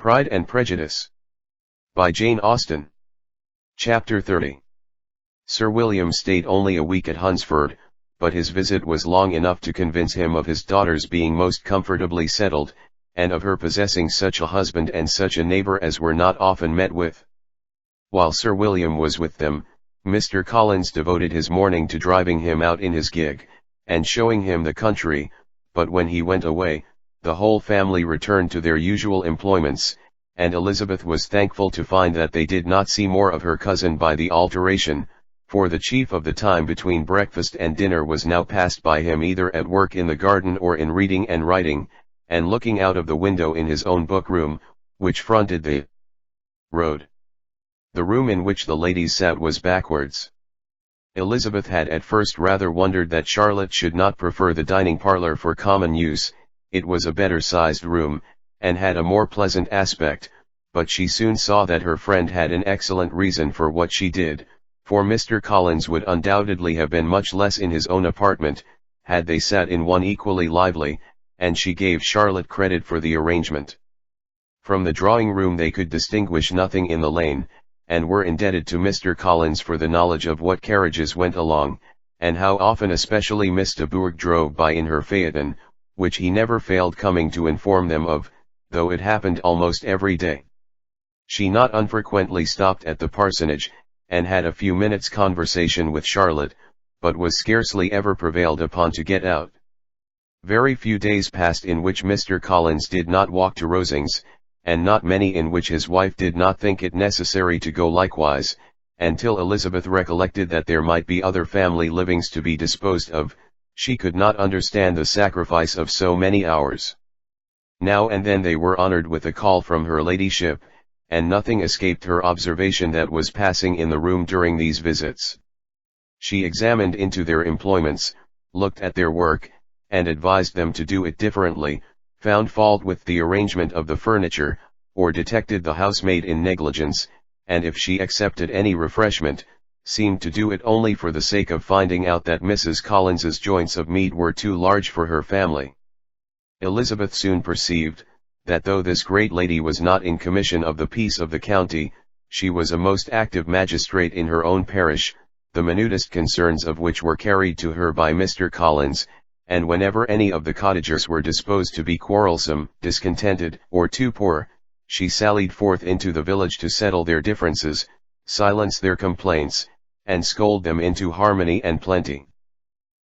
Pride and Prejudice. By Jane Austen. Chapter 30. Sir William stayed only a week at Hunsford, but his visit was long enough to convince him of his daughter's being most comfortably settled, and of her possessing such a husband and such a neighbour as were not often met with. While Sir William was with them, Mr. Collins devoted his morning to driving him out in his gig, and showing him the country, but when he went away, the whole family returned to their usual employments, and Elizabeth was thankful to find that they did not see more of her cousin by the alteration, for the chief of the time between breakfast and dinner was now passed by him either at work in the garden or in reading and writing, and looking out of the window in his own book-room, which fronted the road. The room in which the ladies sat was backwards. Elizabeth had at first rather wondered that Charlotte should not prefer the dining parlour for common use. It was a better-sized room, and had a more pleasant aspect, but she soon saw that her friend had an excellent reason for what she did, for Mr. Collins would undoubtedly have been much less in his own apartment, had they sat in one equally lively, and she gave Charlotte credit for the arrangement. From the drawing-room they could distinguish nothing in the lane, and were indebted to Mr. Collins for the knowledge of what carriages went along, and how often especially Miss de Bourgh drove by in her phaeton, which he never failed coming to inform them of, though it happened almost every day. She not unfrequently stopped at the parsonage, and had a few minutes' conversation with Charlotte, but was scarcely ever prevailed upon to get out. Very few days passed in which Mr. Collins did not walk to Rosings, and not many in which his wife did not think it necessary to go likewise, until Elizabeth recollected that there might be other family livings to be disposed of. She could not understand the sacrifice of so many hours. Now and then they were honoured with a call from her ladyship, and nothing escaped her observation that was passing in the room during these visits. She examined into their employments, looked at their work, and advised them to do it differently, found fault with the arrangement of the furniture, or detected the housemaid in negligence, and if she accepted any refreshment, seemed to do it only for the sake of finding out that Mrs. Collins's joints of meat were too large for her family. Elizabeth soon perceived, that though this great lady was not in commission of the peace of the county, she was a most active magistrate in her own parish, the minutest concerns of which were carried to her by Mr. Collins, and whenever any of the cottagers were disposed to be quarrelsome, discontented, or too poor, she sallied forth into the village to settle their differences, silence their complaints, and scold them into harmony and plenty.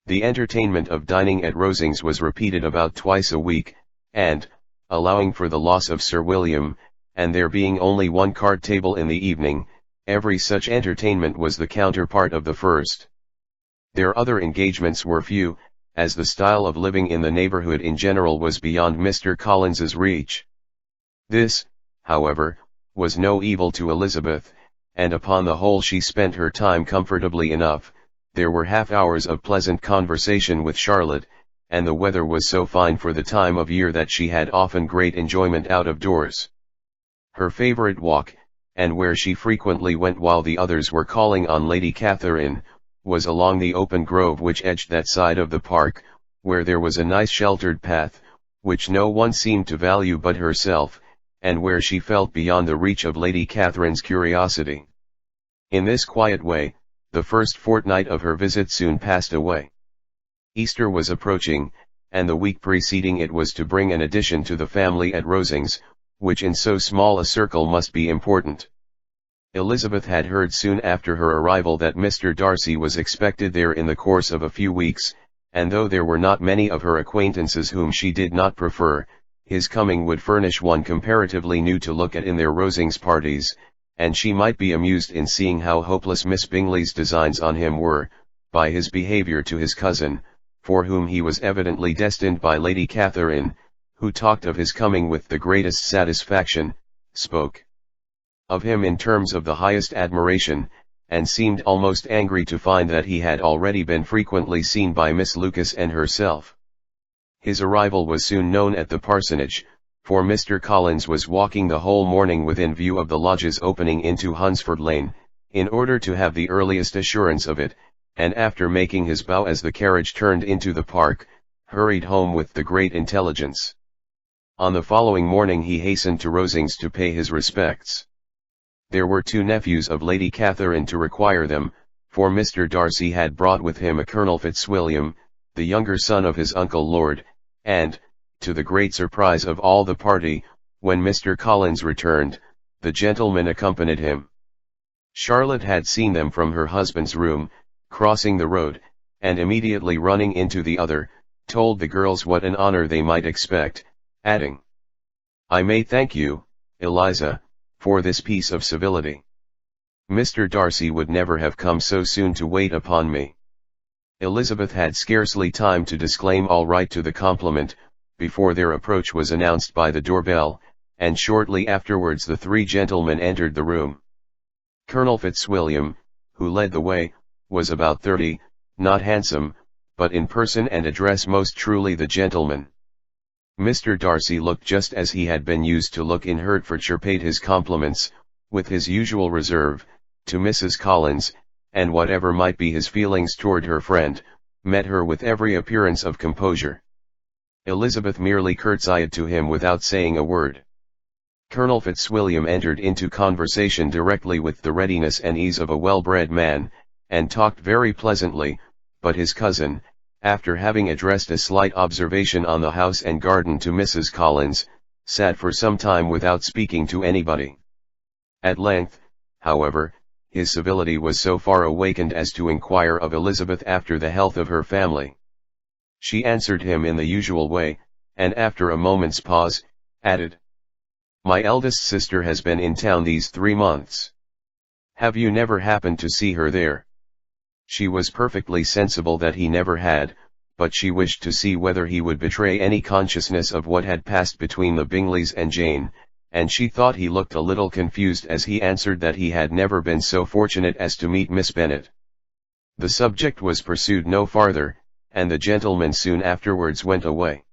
The entertainment of dining at Rosings was repeated about twice a week, and, allowing for the loss of Sir William, and there being only one card table in the evening, every such entertainment was the counterpart of the first. Their other engagements were few, as the style of living in the neighbourhood in general was beyond Mr. Collins's reach. This, however, was no evil to Elizabeth, and upon the whole she spent her time comfortably enough. There were half-hours of pleasant conversation with Charlotte, and the weather was so fine for the time of year that she had often great enjoyment out of doors. Her favourite walk, and where she frequently went while the others were calling on Lady Catherine, was along the open grove which edged that side of the park, where there was a nice sheltered path, which no one seemed to value but herself, and where she felt beyond the reach of Lady Catherine's curiosity. In this quiet way, the first fortnight of her visit soon passed away. Easter was approaching, and the week preceding it was to bring an addition to the family at Rosings, which in so small a circle must be important. Elizabeth had heard soon after her arrival that Mr. Darcy was expected there in the course of a few weeks, and though there were not many of her acquaintances whom she did not prefer, his coming would furnish one comparatively new to look at in their Rosings parties, and she might be amused in seeing how hopeless Miss Bingley's designs on him were, by his behaviour to his cousin, for whom he was evidently destined by Lady Catherine, who talked of his coming with the greatest satisfaction, spoke of him in terms of the highest admiration, and seemed almost angry to find that he had already been frequently seen by Miss Lucas and herself. His arrival was soon known at the parsonage, for Mr. Collins was walking the whole morning within view of the lodges opening into Hunsford Lane, in order to have the earliest assurance of it, and after making his bow as the carriage turned into the park, hurried home with the great intelligence. On the following morning he hastened to Rosings to pay his respects. There were 2 nephews of Lady Catherine to require them, for Mr. Darcy had brought with him a Colonel Fitzwilliam, the younger son of his uncle Lord, and, to the great surprise of all the party, when Mr. Collins returned, the gentleman accompanied him. Charlotte had seen them from her husband's room, crossing the road, and immediately running into the other, told the girls what an honor they might expect, adding, "I may thank you, Eliza, for this piece of civility. Mr. Darcy would never have come so soon to wait upon me." Elizabeth had scarcely time to disclaim all right to the compliment, before their approach was announced by the doorbell, and shortly afterwards the 3 gentlemen entered the room. Colonel Fitzwilliam, who led the way, was about 30, not handsome, but in person and address most truly the gentleman. Mr. Darcy looked just as he had been used to look in Hertfordshire, paid his compliments, with his usual reserve, to Mrs. Collins, and whatever might be his feelings toward her friend, met her with every appearance of composure. Elizabeth merely curtsied to him without saying a word. Colonel Fitzwilliam entered into conversation directly with the readiness and ease of a well-bred man, and talked very pleasantly, but his cousin, after having addressed a slight observation on the house and garden to Mrs. Collins, sat for some time without speaking to anybody. At length, however, his civility was so far awakened as to inquire of Elizabeth after the health of her family. She answered him in the usual way, and after a moment's pause, added, "My eldest sister has been in town these 3 months. Have you never happened to see her there?" She was perfectly sensible that he never had, but she wished to see whether he would betray any consciousness of what had passed between the Bingleys and Jane, and she thought he looked a little confused as he answered that he had never been so fortunate as to meet Miss Bennet. The subject was pursued no farther, and the gentlemen soon afterwards went away.